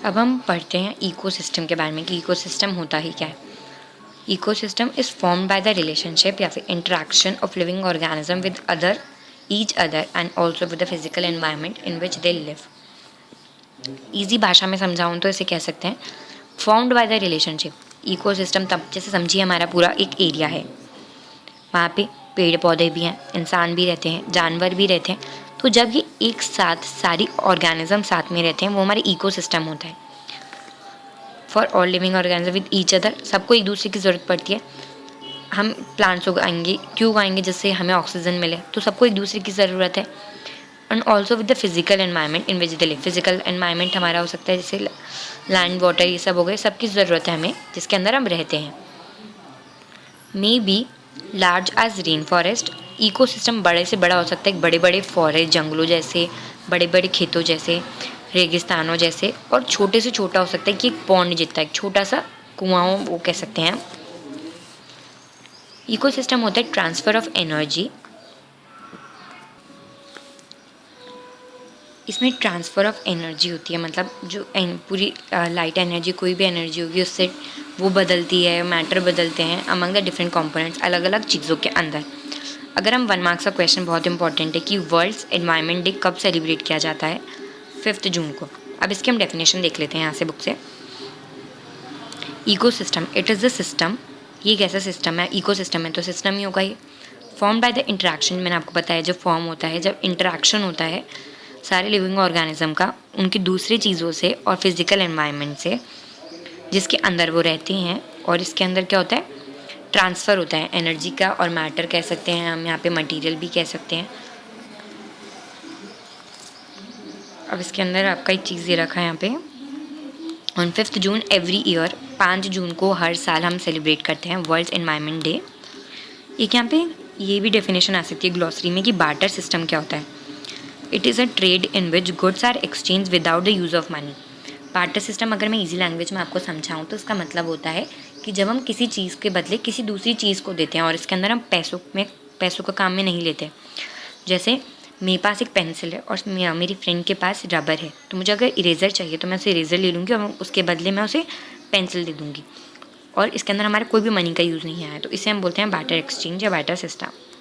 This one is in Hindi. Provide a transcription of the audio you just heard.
अब हम पढ़ते हैं इकोसिस्टम के बारे में कि इकोसिस्टम होता ही क्या है। Ecosystem is formed by the relationship या फिर interaction of living organism with other each other and also with the physical environment in which they live. Easy भाषा में समझाऊँ तो इसे कह सकते हैं formed by the relationship. Ecosystem तब जैसे समझिए हमारा पूरा एक एरिया है, वहाँ पे पेड़ पौधे भी हैं, इंसान भी रहते हैं, जानवर भी रहते हैं। तो जब ये एक साथ सारी ऑर्गेनिज्म साथ में रहते हैं वो हमारे इकोसिस्टम होता है। For all living organism with each other, सबको एक दूसरे की ज़रूरत पड़ती है। हम प्लांट्स उगाएंगे, क्यों उगाएंगे? जिससे हमें ऑक्सीजन मिले, तो सबको एक दूसरे की ज़रूरत है। And also with the physical environment in which they live. Physical environment हमारा हो सकता है जैसे लैंड, वाटर, ये सब हो गए, सबकी ज़रूरत है हमें जिसके अंदर हम रहते हैं। May be large as rain forest. Ecosystem बड़े से बड़ा हो सकता है, बड़े बड़े फॉरेस्ट, जंगलों जैसे, बड़े बड़े खेतों जैसे, रेगिस्तानों जैसे, और छोटे से छोटा हो सकता है कि एक पॉन्ड जितना, एक छोटा सा कुआं, वो कह सकते हैं। इकोसिस्टम होता है ट्रांसफ़र ऑफ एनर्जी। इसमें ट्रांसफ़र ऑफ एनर्जी होती है, मतलब जो पूरी लाइट एनर्जी, कोई भी एनर्जी होगी उससे वो बदलती है, मैटर बदलते हैं अमंग द डिफरेंट कंपोनेंट्स, अलग अलग चीज़ों के अंदर। अगर हम 1 मार्क्स का क्वेश्चन, बहुत इंपॉर्टेंट है कि वर्ल्ड्स एनवायरनमेंट डे कब सेलिब्रेट किया जाता है? 5 जून को। अब इसकी हम डेफिनेशन देख लेते हैं यहाँ से बुक से। Ecosystem, it is the system. ये कैसा सिस्टम है? इकोसिस्टम है तो सिस्टम ही होगा ये। फॉर्म बाय द इंटरेक्शन, मैंने आपको बताया जब फॉर्म होता है, जब इंटरेक्शन होता है सारे लिविंग ऑर्गेनिज्म का उनकी दूसरी चीज़ों से और फिजिकल एनवायरनमेंट से जिसके अंदर वो रहती हैं। और इसके अंदर क्या होता है? ट्रांसफ़र होता है एनर्जी का, और मैटर कह सकते हैं हम, यहाँ पे मटेरियल भी कह सकते हैं। अब इसके अंदर आपका एक चीज़ ये रखा है यहाँ पे, ऑन 5 जून एवरी ईयर, 5 जून को हर साल हम सेलिब्रेट करते हैं वर्ल्ड एनवायरनमेंट डे। एक यहाँ पे ये भी डेफिनेशन आ सकती है ग्लॉसरी में कि बार्टर सिस्टम क्या होता है। It is a trade in which goods are exchange without the use of money. Barter system अगर मैं इजी लैंग्वेज में आपको समझाऊँ तो इसका मतलब होता है कि जब हम किसी चीज़ के बदले किसी दूसरी चीज़ को देते हैं, और इसके अंदर हम पैसों का काम में नहीं लेते। जैसे मेरे पास एक पेंसिल है और मेरी फ्रेंड के पास रबर है, तो मुझे अगर इरेज़र चाहिए तो मैं उसे इरेज़र ले लूँगी और उसके बदले मैं उसे पेंसिल दे दूँगी, और इसके अंदर हमारा कोई भी मनी का यूज़ नहीं आया। तो इसे हम बोलते हैं बार्टर एक्सचेंज या बार्टर सिस्टम।